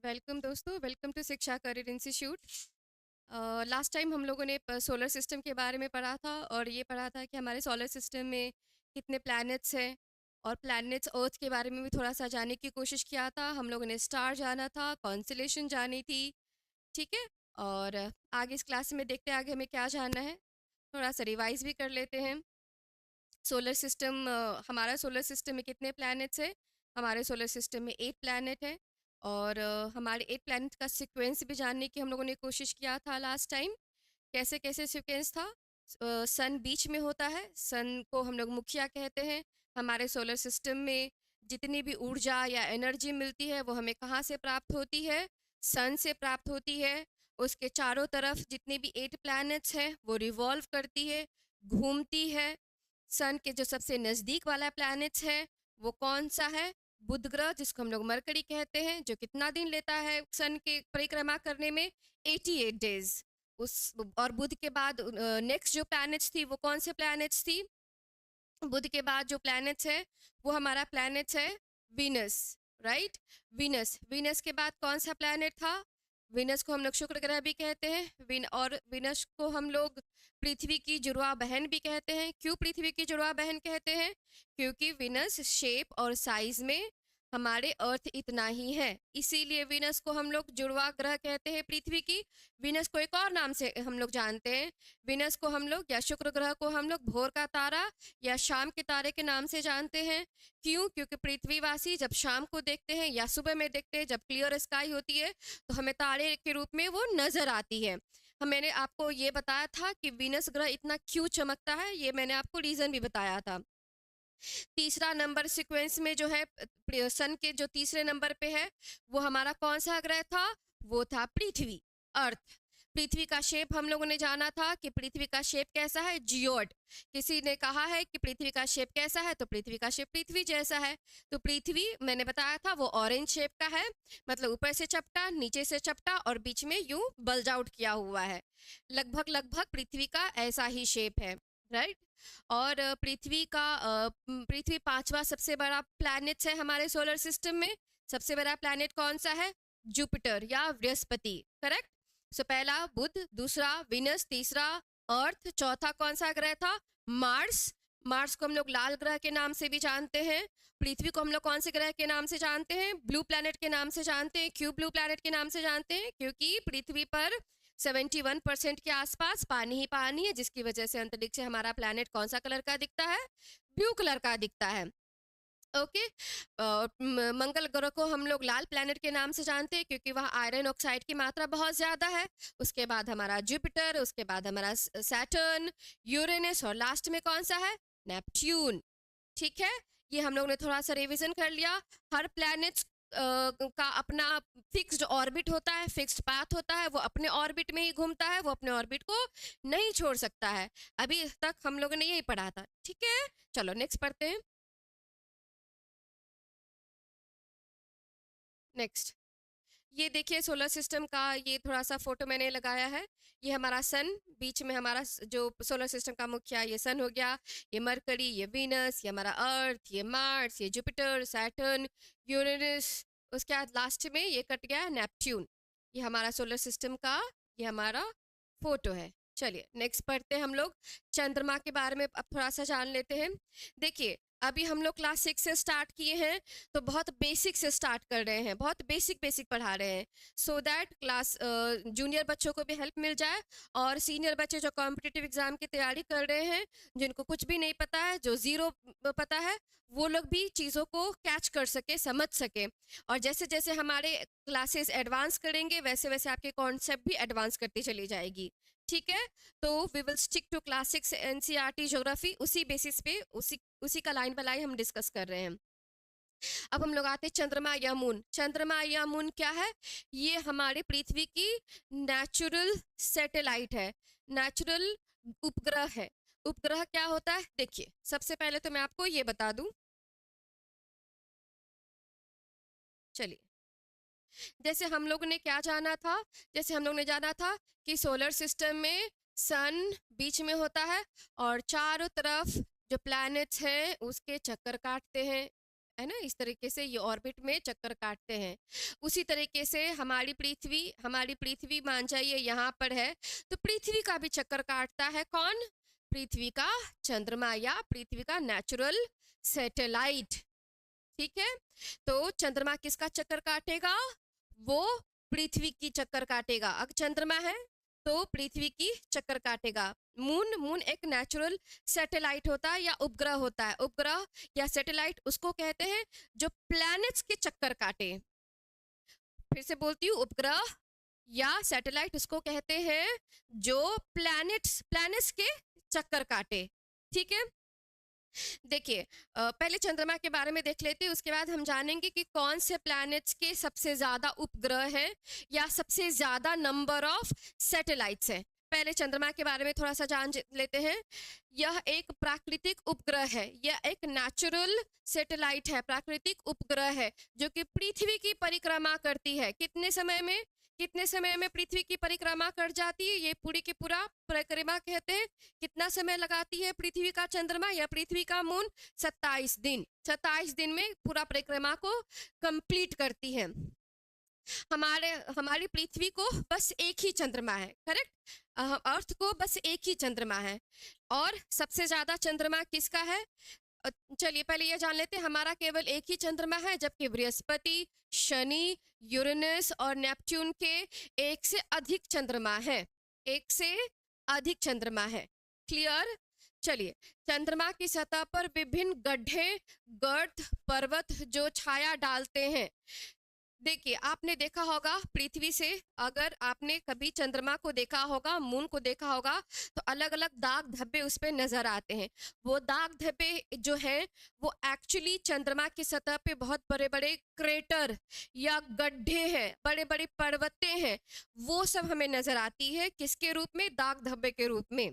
Welcome दोस्तों, welcome to शिक्षा career institute. Last time हम लोगों ने सोलर सिस्टम के बारे में पढ़ा था और ये पढ़ा था कि हमारे सोलर सिस्टम में कितने प्लैनेट्स हैं और प्लैनेट्स अर्थ के बारे में भी थोड़ा सा जानने की कोशिश किया था। हम लोगों ने स्टार जाना था, कॉन्स्टलेशन जानी थी, ठीक है। और आगे इस क्लास में देखते हैं आगे हमें क्या जानना है, थोड़ा सा रिवाइज भी कर लेते हैं। सोलर सिस्टम, हमारा सोलर सिस्टम में कितने प्लैनेट्स हैं? हमारे सोलर सिस्टम में 8 प्लैनेट है और हमारे 8 प्लैनेट का सीक्वेंस भी जानने की हम लोगों ने कोशिश किया था लास्ट टाइम। कैसे कैसे सीक्वेंस था? सन बीच में होता है, सन को हम लोग मुखिया कहते हैं। हमारे सोलर सिस्टम में जितनी भी ऊर्जा या एनर्जी मिलती है वो हमें कहाँ से प्राप्त होती है? सन से प्राप्त होती है। उसके चारों तरफ जितनी भी 8 प्लैनेट्स हैं वो रिवॉल्व करती है, घूमती है। सन के जो सबसे नज़दीक वाला प्लैनेट्स है वो कौन सा है? बुध ग्रह, जिसको हम लोग मरकरी कहते हैं, जो कितना दिन लेता है सन के परिक्रमा करने में? 88 डेज। उस और बुध के बाद नेक्स्ट जो प्लैनेट्स थी वो कौन से प्लैनेट्स थी? बुध के बाद जो प्लैनेट्स है वो हमारा प्लैनेट्स है वीनस, राइट। वीनस, वीनस के बाद कौन सा प्लैनेट था? वीनस को हम लोग शुक्र ग्रह भी कहते हैं, और वीनस को हम लोग पृथ्वी की जुड़वा बहन भी कहते हैं। क्यों पृथ्वी की जुड़वा बहन कहते हैं? क्योंकि वीनस शेप और साइज में हमारे अर्थ इतना ही है, इसीलिए वीनस को हम लोग जुड़वा ग्रह कहते हैं पृथ्वी की। वीनस को एक और नाम से हम लोग जानते हैं। वीनस को हम लोग या शुक्र ग्रह को हम लोग भोर का तारा या शाम के तारे के नाम से जानते हैं। क्यों? क्योंकि पृथ्वीवासी जब शाम को देखते हैं या सुबह में देखते हैं, जब क्लियर स्काई होती है तो हमें तारे के रूप में वो नजर आती है। मैंने आपको ये बताया था कि वीनस ग्रह इतना क्यों चमकता है, ये मैंने आपको रीजन भी बताया था। तीसरा नंबर सीक्वेंस में जो है सन के जो तीसरे नंबर पे है वो हमारा कौन सा ग्रह था? वो था पृथ्वी, अर्थ। पृथ्वी का शेप हम लोगों ने जाना था कि पृथ्वी का शेप कैसा है? जियोड। किसी ने कहा है कि पृथ्वी का शेप कैसा है, तो पृथ्वी का शेप पृथ्वी जैसा है। तो पृथ्वी मैंने बताया था वो ऑरेंज शेप का है, मतलब ऊपर से चपटा, नीचे से चपटा और बीच में यूं बल्ज आउट किया हुआ है। लगभग लगभग पृथ्वी का ऐसा ही शेप है, राइट। और पृथ्वी पांचवा सबसे बड़ा प्लैनेट है हमारे सोलर सिस्टम में। सबसे बड़ा प्लैनेट कौन सा है? जुपिटर या बृहस्पति, करेक्ट। सो पहला बुध, दूसरा विनस, तीसरा अर्थ, चौथा कौन सा ग्रह था? मार्स। मार्स को हम लोग लाल ग्रह के नाम से भी जानते हैं। पृथ्वी को हम लोग कौन से ग्रह के नाम से जानते हैं? ब्लू प्लैनेट के नाम से जानते हैं। क्यों ब्लू प्लैनेट के नाम से जानते हैं? क्योंकि पृथ्वी पर 71% के आसपास पानी ही पानी है, जिसकी वजह से अंतरिक्ष से हमारा प्लैनेट कौन सा कलर का दिखता है? ब्लू कलर का दिखता है। ओके। मंगल ग्रह को हम लोग लाल प्लैनेट के नाम से जानते हैं क्योंकि वहाँ आयरन ऑक्साइड की मात्रा बहुत ज़्यादा है। उसके बाद हमारा जुपिटर, उसके बाद हमारा सैटर्न, यूरेनस और लास्ट में कौन सा है? नेपट्यून। ठीक है, ये हम लोग ने थोड़ा सा रिवीजन कर लिया। हर प्लैनेट का अपना फिक्स्ड ऑर्बिट होता है, फिक्स्ड पाथ होता है, वो अपने ऑर्बिट में ही घूमता है, वो अपने ऑर्बिट को नहीं छोड़ सकता है। अभी तक हम लोगों ने यही पढ़ा था, ठीक है। चलो नेक्स्ट पढ़ते हैं। नेक्स्ट, ये देखिए सोलर सिस्टम का ये थोड़ा सा फोटो मैंने लगाया है। ये हमारा सन, बीच में हमारा जो सोलर सिस्टम का मुखिया ये सन हो गया। ये मरकरी, ये वीनस, ये हमारा अर्थ, ये मार्स, ये जुपिटर, सैटर्न, यूरेनस। उसके बाद लास्ट में ये कट गया नेपट्यून। ये हमारा सोलर सिस्टम का ये हमारा फोटो है। चलिए नेक्स्ट पढ़ते हैं हम लोग। चंद्रमा के बारे में अब थोड़ा सा जान लेते हैं। देखिए अभी हम लोग क्लास 6 से स्टार्ट किए हैं, तो बहुत बेसिक से स्टार्ट कर रहे हैं, बहुत बेसिक बेसिक पढ़ा रहे हैं, सो दैट क्लास जूनियर बच्चों को भी हेल्प मिल जाए। और सीनियर बच्चे जो कॉम्पिटिटिव एग्जाम की तैयारी कर रहे हैं, जिनको कुछ भी नहीं पता है, जो ज़ीरो पता है, वो लोग भी चीज़ों को कैच कर सके, समझ सके। और जैसे जैसे हमारे क्लासेस एडवांस करेंगे वैसे वैसे आपके कॉन्सेप्ट भी एडवांस करती चली जाएगी, ठीक है। तो we will stick to class 6 NCERT geography, उसी बेसिस पे उसी का लाइन बाय लाइन हम डिस्कस कर रहे हैं। अब हम लोग आते हैं चंद्रमा या मून। चंद्रमा या मून क्या है? ये हमारे पृथ्वी की नेचुरल सैटेलाइट है, नेचुरल उपग्रह है। उपग्रह क्या होता है? देखिए सबसे पहले तो मैं आपको ये बता दूं। चलिए, जैसे हम लोग ने क्या जाना था? जैसे हम लोग ने जाना था कि सोलर सिस्टम में सन बीच में होता है और चारों तरफ जो प्लैनेट्स हैं उसके चक्कर काटते हैं, है ना, इस तरीके से ये ऑर्बिट में चक्कर काटते हैं। उसी तरीके से हमारी पृथ्वी मान जाइए यहाँ पर है, तो पृथ्वी का भी चक्कर काटता है कौन? पृथ्वी का चंद्रमा या पृथ्वी का नेचुरल सैटेलाइट। ठीक है, तो चंद्रमा किसका चक्कर काटेगा? वो पृथ्वी की चक्कर काटेगा। अगर चंद्रमा है तो पृथ्वी की चक्कर काटेगा। मून एक नेचुरल सैटेलाइट होता है या उपग्रह होता है। उपग्रह या सैटेलाइट उसको कहते हैं जो प्लैनेट्स के चक्कर काटे। फिर से बोलती हूँ, उपग्रह या सैटेलाइट उसको कहते हैं जो प्लैनेट्स के चक्कर काटे। ठीक है, देखिए पहले चंद्रमा के बारे में देख लेते हैं, उसके बाद हम जानेंगे कि कौन से प्लैनेट्स के सबसे ज्यादा उपग्रह हैं या सबसे ज्यादा नंबर ऑफ सैटेलाइट्स हैं। पहले चंद्रमा के बारे में थोड़ा सा जान लेते हैं। यह एक प्राकृतिक उपग्रह है, यह एक नेचुरल सैटेलाइट है, प्राकृतिक उपग्रह है जो कि पृथ्वी की परिक्रमा करती है। कितने समय में पृथ्वी की परिक्रमा कर जाती है? ये पूरी की पूरा परिक्रमा कहते हैं। कितना समय लगाती है पृथ्वी का चंद्रमा या पृथ्वी का मून? 27 दिन। 27 दिन में पूरा परिक्रमा को कंप्लीट करती है। हमारी पृथ्वी को बस एक ही चंद्रमा है, करेक्ट। अर्थ को बस एक ही चंद्रमा है। और सबसे ज्यादा चंद्रमा किसका है? चलिए पहले ये जान लेते हैं, हमारा केवल एक ही चंद्रमा है, जबकि बृहस्पति, शनि, यूरेनस और नेपच्यून के एक से अधिक चंद्रमा है। एक से अधिक चंद्रमा है। क्लियर? चलिए, चंद्रमा की सतह पर विभिन्न गड्ढे, गर्त, पर्वत जो छाया डालते हैं। देखिए, आपने देखा होगा पृथ्वी से, अगर आपने कभी चंद्रमा को देखा होगा, मून को देखा होगा, तो अलग अलग दाग धब्बे उस पे नजर आते हैं। वो दाग धब्बे जो हैं वो एक्चुअली चंद्रमा की सतह पे बहुत बड़े बड़े क्रेटर या गड्ढे हैं, बड़े बड़े पर्वतें हैं, वो सब हमें नजर आती है। किसके रूप में? दाग धब्बे के रूप में।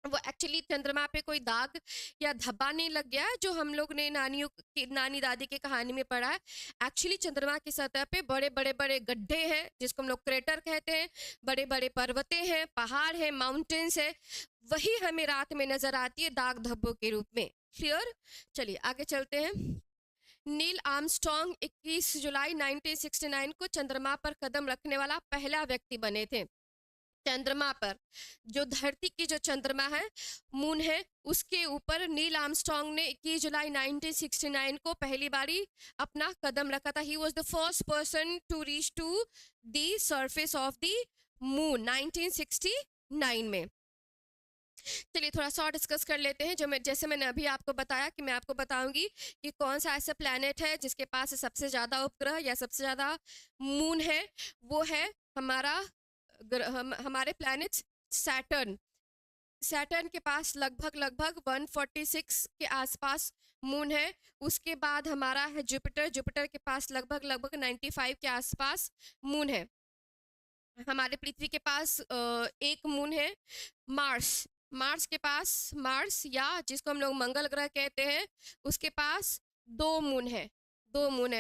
वो एक्चुअली चंद्रमा पे कोई दाग या धब्बा नहीं लग गया है जो हम लोग ने नानी दादी की कहानी में पढ़ा है। एक्चुअली चंद्रमा की सतह पे बड़े बड़े बड़े गड्ढे हैं जिसको हम लोग क्रेटर कहते हैं, बड़े बड़े पर्वतें हैं, पहाड़ हैं, माउंटेन्स है, वही हमें रात में नजर आती है दाग धब्बों के रूप में। क्लियर? चलिए आगे चलते हैं। नील आर्मस्ट्रॉन्ग 21 जुलाई 1969 को चंद्रमा पर कदम रखने वाला पहला व्यक्ति बने थे। चंद्रमा पर, जो धरती की जो चंद्रमा है, मून है, उसके ऊपर नील आर्मस्ट्रॉन्ग ने 21 जुलाई 1969 को पहली बारी अपना कदम रखा था। He was the first person to reach to the surface of the moon 1969 में। चलिए थोड़ा सा और डिस्कस कर लेते हैं। जैसे मैंने अभी आपको बताया कि मैं आपको बताऊंगी कि कौन सा ऐसा प्लैनेट है जिसके पास सबसे ज़्यादा उपग्रह या सबसे ज़्यादा मून है। वो है हमारे प्लैनेट्स सैटर्न। सैटर्न के पास लगभग 146 के आसपास मून है। उसके बाद हमारा है जुपिटर। जुपिटर के पास लगभग 95 के आसपास मून है। हमारे पृथ्वी के पास एक मून है। मार्स के पास, मार्स या जिसको हम लोग मंगल ग्रह कहते हैं, उसके पास दो मून है।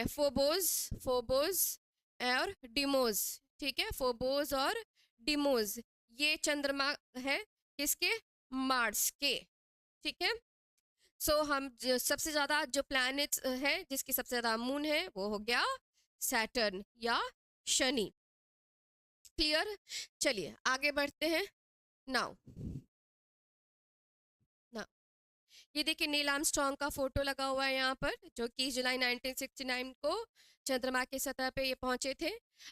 फोबोस और डिमोस। ठीक है, फोबोस और डिमोस, ये चंद्रमा है किसके? मार्स के। ठीक है, सो हम सबसे ज्यादा जो प्लैनेट्स है जिसकी सबसे ज्यादा मून है वो हो गया सैटर्न या शनि। क्लियर? चलिए आगे बढ़ते हैं। नाउ ये देखिए नील आर्मस्ट्रॉन्ग का फोटो लगा हुआ है यहाँ पर, जो कि जुलाई 1969 को चंद्रमा की सतह पे ये पहुंचे थे।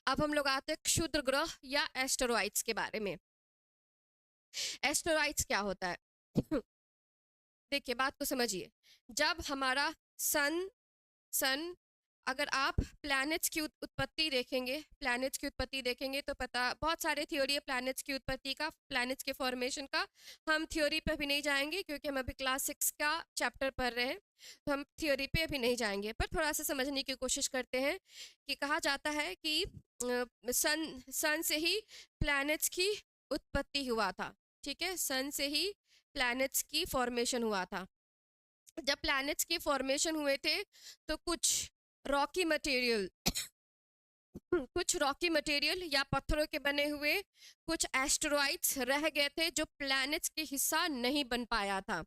अब हम लोग आते हैं क्षुद्र ग्रह या एस्टेरॉइड्स के बारे में। एस्टेरॉइड्स क्या होता है? देखिए बात को समझिए। जब हमारा सन अगर आप प्लैनेट्स की उत्पत्ति देखेंगे तो पता, बहुत सारे थ्योरी है प्लैनेट्स की उत्पत्ति का, प्लैनेट्स के फॉर्मेशन का। हम थ्योरी पे अभी नहीं जाएंगे क्योंकि हम अभी क्लास 6 का चैप्टर पढ़ रहे हैं, तो हम थ्योरी पे अभी नहीं जाएंगे, पर थोड़ा सा समझने की कोशिश करते हैं। कि कहा जाता है कि सन से ही प्लैनेट्स की उत्पत्ति हुआ था। ठीक है, सन से ही प्लैनेट्स की फॉर्मेशन हुआ था। जब प्लैनेट्स के फॉर्मेशन हुए थे तो कुछ रॉकी मटेरियल या पत्थरों के बने हुए कुछ एस्टेरॉइड्स रह गए थे जो प्लैनेट्स के हिस्सा नहीं बन पाया था।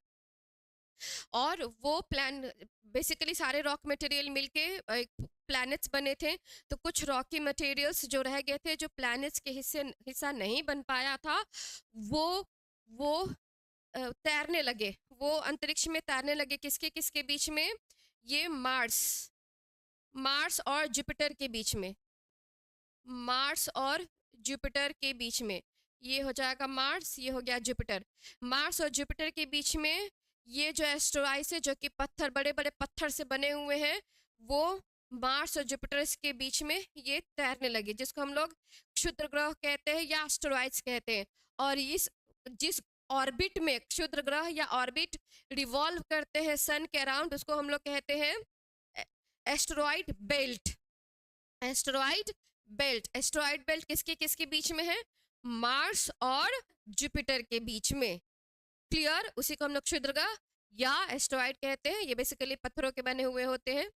और वो प्लान बेसिकली सारे रॉक मटेरियल मिलके एक प्लैनेट्स बने थे। तो कुछ रॉकी मटेरियल्स जो रह गए थे, जो प्लैनेट्स के हिस्सा नहीं बन पाया था, वो वो तैरने लगे, वो अंतरिक्ष में तैरने लगे। किसके किसके बीच में? ये मार्स और जुपिटर के बीच में, मार्स और जुपिटर के बीच में। ये हो जाएगा मार्स, ये हो गया जुपिटर। मार्स और जुपिटर के बीच में ये जो एस्टेरॉइड्स है, जो कि पत्थर, बड़े बड़े पत्थर से बने हुए हैं, वो मार्स और जुपिटर के बीच में ये तैरने लगे, जिसको हम लोग क्षुद्र ग्रह कहते हैं या एस्टेरॉइड्स कहते हैं। और इस जिस ऑर्बिट में क्षुद्र ग्रह या ऑर्बिट रिवॉल्व करते हैं सन के अराउंड, उसको हम लोग कहते हैं asteroid belt. Asteroid belt, asteroid belt किसके किसके बीच में है? मार्स और जुपिटर के बीच में। क्लियर? उसी को हम लोग क्षुद्र ग्रह या एस्टेरॉइड कहते हैं। ये बेसिकली पत्थरों के बने हुए होते हैं।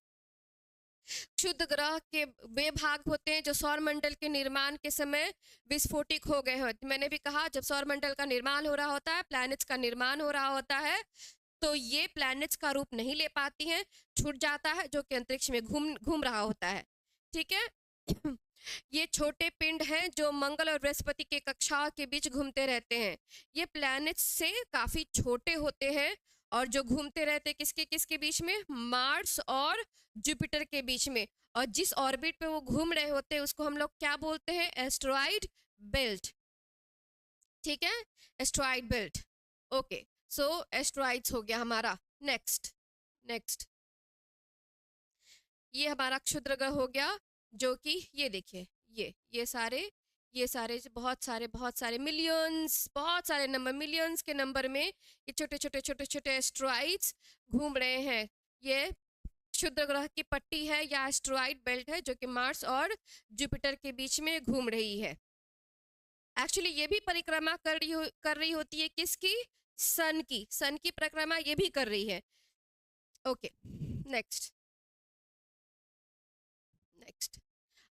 क्षुद्र ग्रह के वे भाग होते हैं जो सौर मंडल के निर्माण के समय विस्फोटिक हो गए होते। मैंने भी कहा, जब सौर मंडल का निर्माण हो रहा होता है, प्लैनेट्स का निर्माण हो रहा होता है, तो ये प्लैनेट्स का रूप नहीं ले पाती हैं, छूट जाता है, जो कि अंतरिक्ष में घूम घूम रहा होता है। ठीक है। ये छोटे पिंड हैं जो मंगल और बृहस्पति के कक्षाओं के बीच घूमते रहते हैं। ये प्लैनेट्स से काफी छोटे होते हैं और जो घूमते रहते हैं किसके किसके बीच में? मार्स और जुपिटर के बीच में। और जिस ऑर्बिट पे वो घूम रहे होते हैं उसको हम लोग क्या बोलते हैं? Asteroid belt. ठीक है, एस्टेरॉइड बेल्ट। ओके, सो एस्टेरॉइड्स हो गया हमारा। नेक्स्ट ये हमारा क्षुद्र ग्रह हो गया, जो कि ये देखिए, ये सारे बहुत सारे मिलियंस, बहुत सारे नंबर, मिलियंस के नंबर में ये छोटे छोटे एस्टेरॉइड्स घूम रहे हैं। ये क्षुद्र ग्रह की पट्टी है या एस्टेरॉइड बेल्ट है, जो कि मार्स और जुपिटर के बीच में घूम रही है। एक्चुअली ये भी परिक्रमा कर रही होती है किसकी? सन की परिक्रमा ये भी कर रही है। ओके, नेक्स्ट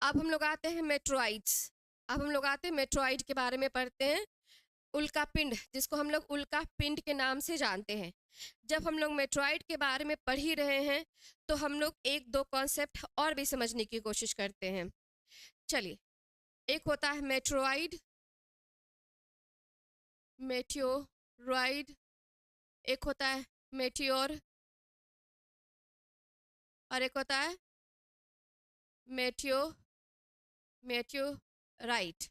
अब हम लोग आते हैं मेट्रॉइड्स। अब हम लोग आते हैं मेट्रॉइड के बारे में पढ़ते हैं। उल्का पिंड, जिसको हम लोग उल्का पिंड के नाम से जानते हैं। जब हम लोग मेट्रॉइड के बारे में पढ़ ही रहे हैं तो हम लोग एक दो कॉन्सेप्ट और भी समझने की कोशिश करते हैं। चलिए, एक होता है मेट्रॉइड, मेटियोरॉइड, एक होता है मेटियोर, और एक होता है मेटियोराइट।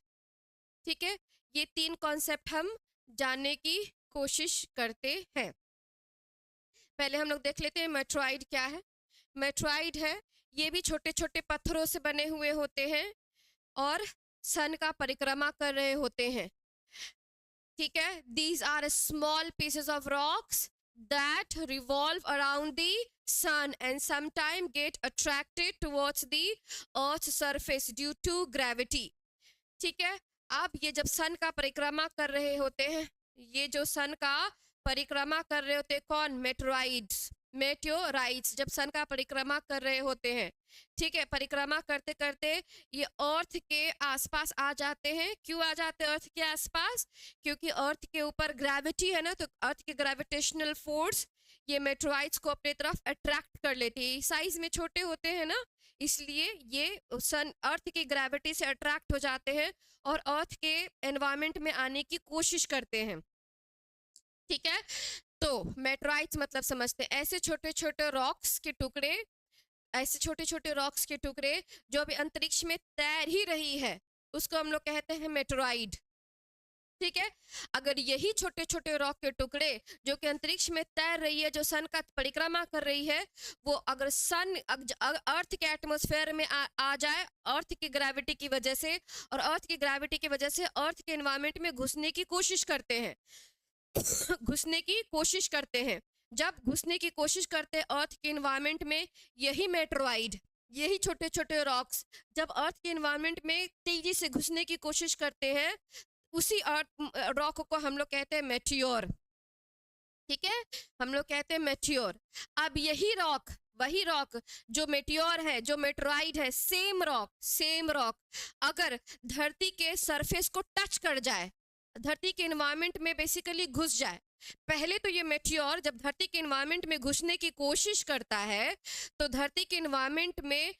ठीक है, ये तीन कॉन्सेप्ट हम जानने की कोशिश करते हैं। पहले हम लोग देख लेते हैं मेट्रॉइड क्या है। मेट्रॉइड है, ये भी छोटे छोटे पत्थरों से बने हुए होते हैं और सन का परिक्रमा कर रहे होते हैं। ठीक है, these are small pieces of rocks that revolve around the sun and sometimes get attracted towards the earth's surface due to gravity. ठीक है, अब ये जब सन का परिक्रमा कर रहे होते हैं, ये जो सन का परिक्रमा कर रहे होते हैं, कौन? मेटियोराइट्स जब सन का परिक्रमा कर रहे होते हैं। ठीक है, परिक्रमा करते करते ये अर्थ के आसपास आ जाते हैं। क्यों आ जाते हैं अर्थ के आसपास? क्योंकि अर्थ के ऊपर ग्रेविटी है ना, तो अर्थ के ग्रेविटेशनल फोर्स ये मेट्रोइड्स को अपने तरफ अट्रैक्ट कर लेती है। साइज में छोटे होते हैं ना, इसलिए ये सन अर्थ की ग्रेविटी से अट्रैक्ट हो जाते हैं और अर्थ के एनवायरनमेंट में आने की कोशिश करते हैं। ठीक है, तो मेट्रोइड्स मतलब समझते हैं ऐसे छोटे छोटे रॉक्स के टुकड़े, ऐसे छोटे छोटे रॉक्स के टुकड़े जो अभी अंतरिक्ष में तैर ही रही है, उसको हम लोग कहते हैं मेट्रोइड। ठीक है, अगर यही छोटे छोटे रॉक के टुकड़े जो कि अंतरिक्ष में तैर रही है, जो सन का परिक्रमा कर रही है, वो अगर सन अर्थ के एटमॉस्फेयर में आ जाए अर्थ की ग्रेविटी की वजह से, और अर्थ की ग्रेविटी की वजह से अर्थ के एनवायरनमेंट में घुसने की कोशिश करते हैं घुसने की कोशिश करते हैं। जब घुसने की कोशिश करते हैं अर्थ के एनवायरनमेंट में, यही मेट्रोइड, यही छोटे छोटे रॉक्स जब अर्थ के एनवायरनमेंट में तेजी से घुसने की कोशिश करते हैं, उसी रॉक को हम लोग कहते हैं मेटियोर। ठीक है, हम लोग कहते हैं मेटियोर। अब यही रॉक, वही रॉक जो मेटियोर है, जो मेट्रोइड है, सेम रॉक अगर धरती के सरफेस को टच कर जाए, धरती के एनवायरनमेंट में बेसिकली घुस जाए, पहले तो ये मेट्योर जब धरती के इन्वायरमेंट में घुसने की कोशिश करता है तो धरती के इन्वायरमेंट में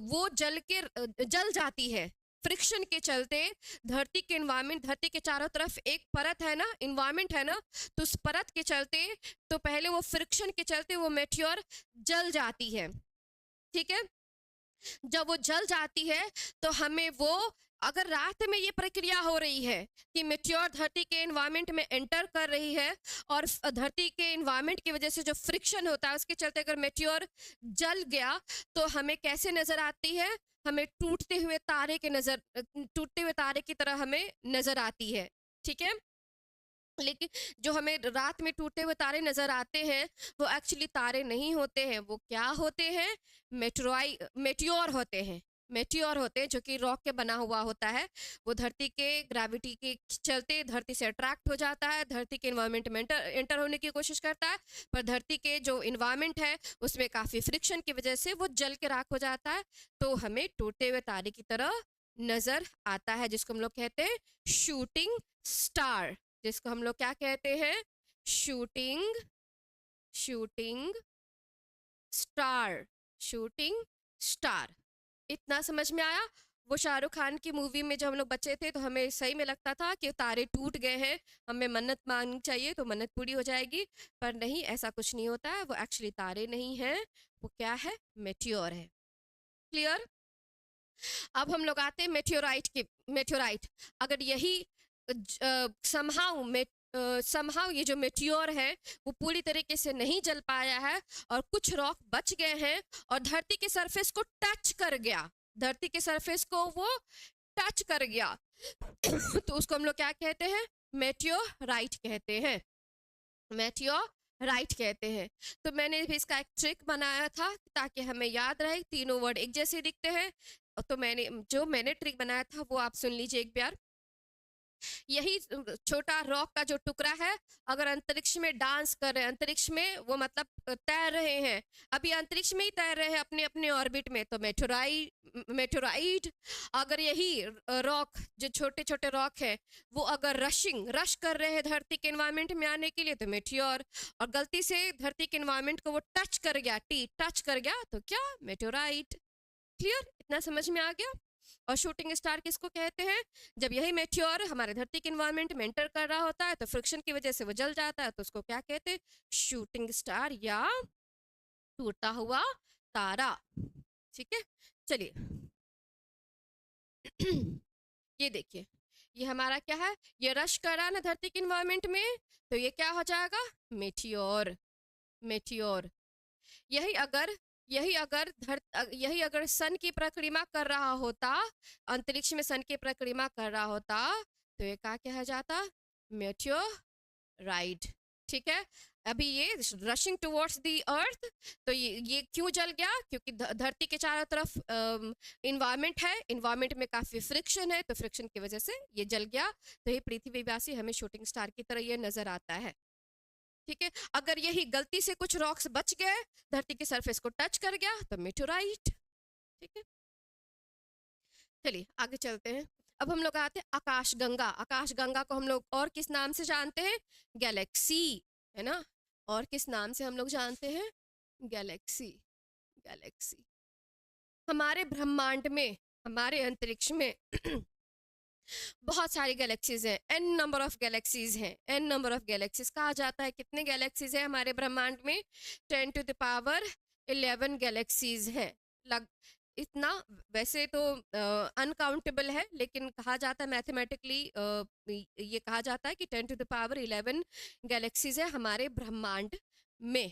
वो जल जाती है फ्रिक्शन के चलते। धरती के इन्वायरमेंट, धरती के चारों तरफ एक परत है ना, इन्वायरमेंट है ना, तो उस परत के चलते तो पहले वो फ्रिक्शन के चलते वो मेट्योर जल जाती है। ठीक है, जब वो जल जाती है तो हमें वो, अगर रात में ये प्रक्रिया हो रही है कि मेट्योर धरती के एनवायरनमेंट में एंटर कर रही है और धरती के एनवायरनमेंट की वजह से जो फ्रिक्शन होता है उसके चलते अगर मेट्योर जल गया तो हमें कैसे नजर आती है? हमें टूटते हुए तारे की तरह हमें नजर आती है। ठीक है, लेकिन जो हमें रात में टूटते हुए तारे नजर आते हैं वो एक्चुअली तारे नहीं होते हैं, वो क्या होते हैं? मेट्योर होते हैं। मेट्योर होते हैं जो कि रॉक के बना हुआ होता है। वो धरती के ग्रेविटी के चलते धरती से अट्रैक्ट हो जाता है, धरती के इन्वायरमेंट में एंटर होने की कोशिश करता है, पर धरती के जो इन्वायरमेंट है उसमें काफ़ी फ्रिक्शन की वजह से वो जल के राख हो जाता है, तो हमें टूटे हुए तारे की तरह नज़र आता है, जिसको हम लोग कहते हैं शूटिंग स्टार। जिसको हम लोग क्या कहते हैं? Shooting shooting star. Shooting star. इतना समझ में आया? वो शाहरुख खान की मूवी में जब हम लोग बच्चे थे तो हमें सही में लगता था कि तारे टूट गए हैं, हमें मन्नत मांगनी चाहिए तो मन्नत पूरी हो जाएगी, पर नहीं, ऐसा कुछ नहीं होता है। वो एक्चुअली तारे नहीं हैं, वो क्या है? मेट्योर है। क्लियर? अब हम लोग आते हैं मेट्योराइट। अगर यही समहाउ ये जो मेट्योर है वो पूरी तरीके से नहीं जल पाया है और कुछ रॉक बच गए हैं और धरती के सरफेस को टच कर गया, धरती के सरफेस को वो टच कर गया तो उसको हम लोग क्या कहते हैं? मेट्योराइट कहते हैं। मेट्योराइट कहते हैं। तो मैंने भी इसका एक ट्रिक बनाया था ताकि हमें याद रहे, तीनों वर्ड एक जैसे दिखते हैं। तो मैंने ट्रिक बनाया था वो आप सुन लीजिए एक बार। यही छोटा रॉक का जो टुकड़ा है, अगर अंतरिक्ष में डांस कर रहे हैं, अंतरिक्ष में वो मतलब तैर रहे हैं, अभी अंतरिक्ष में ही तैर रहे हैं अपने अपने ऑर्बिट में, तो मेट्योराइट। अगर यही रॉक, जो छोटे छोटे रॉक है, वो अगर रश कर रहे हैं धरती के एनवायरनमेंट में आने के लिए, तो मेट्योर। और गलती से धरती के एनवायरनमेंट को वो टच कर गया तो क्या? मेट्योराइट। क्लियर? इतना समझ में आ गया? और शूटिंग स्टार किसको कहते हैं? जब यही मेट्योर हमारे धरती के एनवायरनमेंट में एंटर कर रहा होता है तो फ्रिक्शन की वजह से वो जल जाता है, तो उसको क्या कहते हैं? शूटिंग स्टार या टूटा हुआ तारा। ठीक है, चलिए ये देखिए, ये हमारा क्या है? ये रश कर रहा है ना धरती के एनवायरनमेंट में, तो ये क्या हो जाएगा? मेट्योर। यही अगर सन की परिक्रमा कर रहा होता, अंतरिक्ष में सन की परिक्रमा कर रहा होता, तो ये क्या कहा जाता? मेट्योराइट। ठीक है, अभी ये रशिंग टुवर्ड्स द अर्थ, तो ये क्यों जल गया? क्योंकि धरती के चारों तरफ इन्वायरमेंट है, इन्वायरमेंट में काफ़ी फ्रिक्शन है, तो फ्रिक्शन की वजह से ये जल गया। तो ये पृथ्वीवासी हमें शूटिंग स्टार की तरह ये नज़र आता है। ठीक है, अगर यही गलती से कुछ रॉक्स बच गए, धरती के सरफेस को टच कर गया, तो मेट्योराइट। ठीक है, चलिए आगे चलते हैं। अब हम लोग आते हैं आकाशगंगा। आकाशगंगा को हम लोग और किस नाम से जानते हैं? गैलेक्सी, है ना? और किस नाम से हम लोग जानते हैं? गैलेक्सी। हमारे ब्रह्मांड में, हमारे अंतरिक्ष में बहुत सारी गैलेक्सीज हैं, n नंबर ऑफ गैलेक्सीज हैं। n नंबर ऑफ गैलेक्सीज कहा जाता है। कितने गैलेक्सीज हैं हमारे ब्रह्मांड में? 10 टू द पावर 11 गैलेक्सीज हैं। इतना वैसे तो अनकाउंटेबल है, लेकिन कहा जाता है मैथमेटिकली, ये कहा जाता है कि 10 टू द पावर 11 गैलेक्सीज है हमारे ब्रह्मांड में।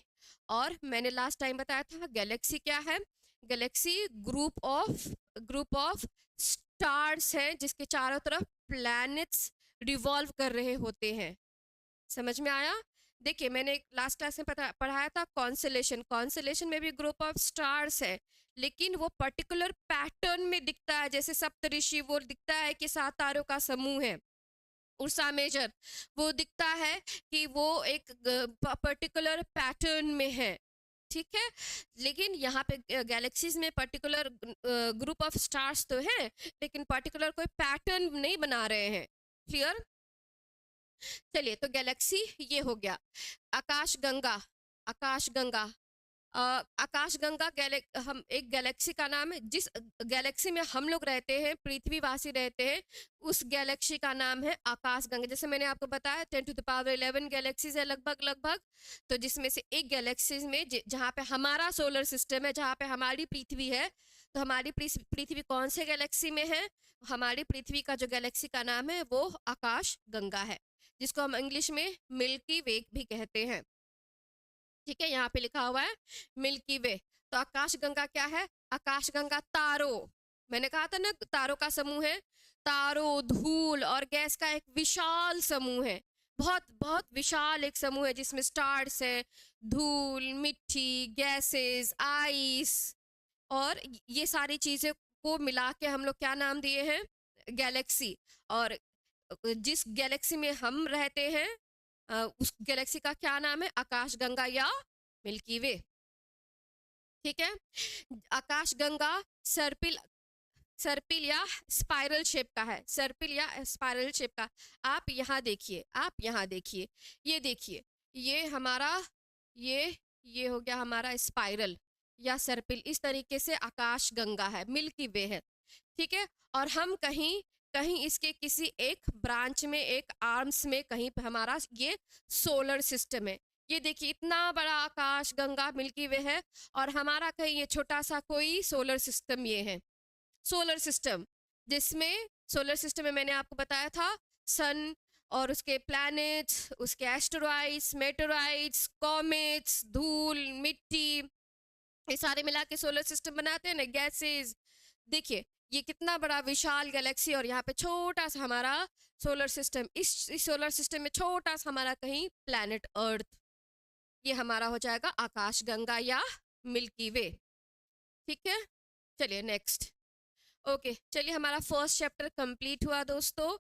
और मैंने लास्ट टाइम बताया था गैलेक्सी क्या है? गैलेक्सी ग्रुप ऑफ स्टार्स हैं जिसके चारों तरफ प्लैनेट्स रिवॉल्व कर रहे होते हैं। समझ में आया? देखिए, मैंने लास्ट क्लास में पढ़ाया था कॉन्सलेशन में भी ग्रुप ऑफ स्टार्स है, लेकिन वो पर्टिकुलर पैटर्न में दिखता है। जैसे सप्तऋषि, वो दिखता है कि 7 तारों का समूह है। उर्सा मेजर, वो दिखता है कि वो एक पर्टिकुलर पैटर्न में है। ठीक है, लेकिन यहाँ पे गैलेक्सीज में पर्टिकुलर ग्रुप ऑफ स्टार्स तो हैं, लेकिन पर्टिकुलर कोई पैटर्न नहीं बना रहे हैं। क्लियर? चलिए, तो गैलेक्सी ये हो गया। आकाश गंगा, आकाश गंगा, आकाश गंगा हम एक गैलेक्सी का नाम है। जिस गैलेक्सी में हम लोग रहते हैं, पृथ्वीवासी रहते हैं, उस गैलेक्सी का नाम है आकाश गंगा। जैसे मैंने आपको बताया 10⁻11 गैलेक्सीज है लगभग लगभग। तो जिसमें से एक गैलेक्सीज में जहाँ पे हमारा सोलर सिस्टम है, जहाँ पे हमारी पृथ्वी है, तो हमारी पृथ्वी कौन से गैलेक्सी में है? हमारी पृथ्वी का जो गैलेक्सी का नाम है वो आकाश गंगा है, जिसको हम इंग्लिश में मिल्की वे भी कहते हैं। ठीक है, यहाँ पे लिखा हुआ है मिल्की वे। तो आकाश गंगा क्या है? आकाश गंगा तारों, मैंने कहा था ना तारों का समूह है। तारों, धूल और गैस का एक विशाल समूह है। बहुत बहुत विशाल एक समूह है, जिसमें स्टार्स है, धूल, मिट्टी, गैसेस, आइस, और ये सारी चीजें को मिला के हम लोग क्या नाम दिए हैं? गैलेक्सी। और जिस गैलेक्सी में हम रहते हैं, उस गैलेक्सी का क्या नाम है? आकाश गंगा या मिल्की वे। ठीक है, आकाश गंगा सर्पिल सर्पिल या स्पाइरल शेप का है, सर्पिल या स्पाइरल शेप का। आप यहाँ देखिए, आप यहाँ देखिए, ये देखिए, ये हमारा ये हो गया हमारा स्पाइरल या सर्पिल। इस तरीके से आकाश गंगा है, मिल्की वे है। ठीक है, और हम कहीं कहीं इसके किसी एक ब्रांच में, एक आर्म्स में कहीं पे हमारा ये सोलर सिस्टम है। ये देखिए, इतना बड़ा आकाश गंगा मिल्की वे है, और हमारा कहीं ये छोटा सा कोई सोलर सिस्टम ये है। सोलर सिस्टम, जिसमें सोलर सिस्टम में मैंने आपको बताया था सन और उसके प्लैनेट्स, उसके एस्टेरॉइड्स, मेटेरॉइड्स, कॉमेट्स, धूल, मिट्टी, ये सारे मिला के सोलर सिस्टम बनाते हैं ना, गैसेस। देखिए, ये कितना बड़ा विशाल गैलेक्सी, और यहाँ पे छोटा सा हमारा सोलर सिस्टम। इस सोलर सिस्टम में छोटा सा हमारा कहीं प्लैनेट अर्थ। ये हमारा हो जाएगा आकाश गंगा या मिल्की वे। ठीक है, चलिए नेक्स्ट। ओके, चलिए, हमारा फर्स्ट चैप्टर कंप्लीट हुआ दोस्तों।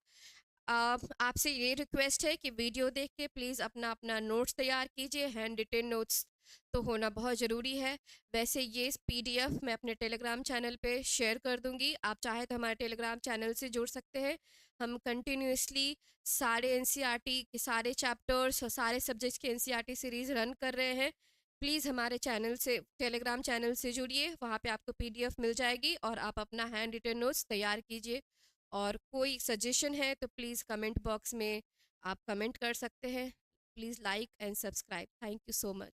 आपसे ये रिक्वेस्ट है कि वीडियो देख के प्लीज़ अपना अपना नोट्स तैयार कीजिए। हैंड रिटन नोट्स तो होना बहुत ज़रूरी है। वैसे ये पीडीएफ मैं अपने टेलीग्राम चैनल पे शेयर कर दूंगी, आप चाहे तो हमारे टेलीग्राम चैनल से जुड़ सकते हैं। हम कंटिन्यूसली सारे एनसीईआरटी के सारे चैप्टर्स और सारे सब्जेक्ट्स के एनसीईआरटी सीरीज़ रन कर रहे हैं। प्लीज़ हमारे चैनल से, टेलीग्राम चैनल से जुड़िए, वहाँ पे आपको पीडीएफ मिल जाएगी और आप अपना हैंड रिटन नोट्स तैयार कीजिए। और कोई सजेशन है तो प्लीज़ कमेंट बॉक्स में आप कमेंट कर सकते हैं। Please like and subscribe. Thank you so much.